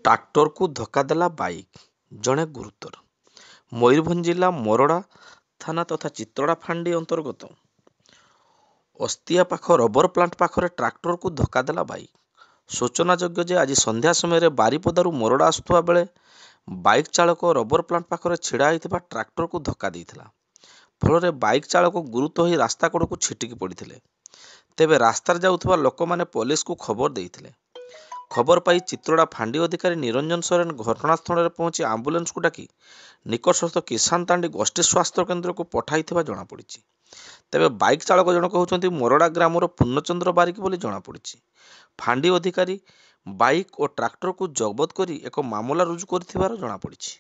ଟ୍ରାକ୍ଟରକୁ ଧକ୍କା ଦେଲା ବାଇକ୍, ଜଣେ ଗୁରୁତର। ମୟୂରଭଞ୍ଜ ଜିଲ୍ଲା ମୋରଡ଼ା ଥାନା ତଥା ଚିତ୍ରଡ଼ା ଫାଣ୍ଡି ଅନ୍ତର୍ଗତ ଅସ୍ତିଆ ପାଖ ରବର ପ୍ଲାଣ୍ଟ ପାଖରେ ଟ୍ରାକ୍ଟରକୁ ଧକ୍କା ଦେଲା ବାଇକ୍। ସୂଚନାଯୋଗ୍ୟ ଯେ ଆଜି ସନ୍ଧ୍ୟା ସମୟରେ ବାରିପଦାରୁ ମୋରଡ଼ା ଆସୁଥିବା ବେଳେ ବାଇକ୍ ଚାଳକ ରବର ପ୍ଲାଣ୍ଟ ପାଖରେ ଛିଡ଼ା ହୋଇଥିବା ଟ୍ରାକ୍ଟରକୁ ଧକ୍କା ଦେଇଥିଲା। ଫଳରେ ବାଇକ୍ ଚାଳକ ଗୁରୁତର ହୋଇ ରାସ୍ତା କଡ଼କୁ ଛିଟିକି ପଡ଼ିଥିଲେ। ତେବେ ରାସ୍ତାରେ ଯାଉଥିବା ଲୋକମାନେ ପୋଲିସକୁ ଖବର ଦେଇଥିଲେ। ଖବର ପାଇ ଚିତ୍ରଡ଼ା ଫାଣ୍ଡି ଅଧିକାରୀ ନିରଞ୍ଜନ ସୋରେନ ଘଟଣାସ୍ଥଳରେ ପହଞ୍ଚି ଆମ୍ବୁଲାନ୍ସକୁ ଡାକି ନିକଟସ୍ଥ କିଷାନ ତାଣ୍ଡି ଗୋଷ୍ଠୀ ସ୍ୱାସ୍ଥ୍ୟ କେନ୍ଦ୍ରକୁ ପଠାଇଥିବା ଜଣାପଡ଼ିଛି। ତେବେ ବାଇକ୍ ଚାଳକ ଜଣକ ହେଉଛନ୍ତି ମୋରଡ଼ା ଗ୍ରାମର ପୂର୍ଣ୍ଣଚନ୍ଦ୍ର ବାରିକ ବୋଲି ଜଣାପଡ଼ିଛି। ଫାଣ୍ଡି ଅଧିକାରୀ ବାଇକ୍ ଓ ଟ୍ରାକ୍ଟରକୁ ଜବତ କରି ଏକ ମାମଲା ରୁଜୁ କରିଥିବାର ଜଣାପଡ଼ିଛି।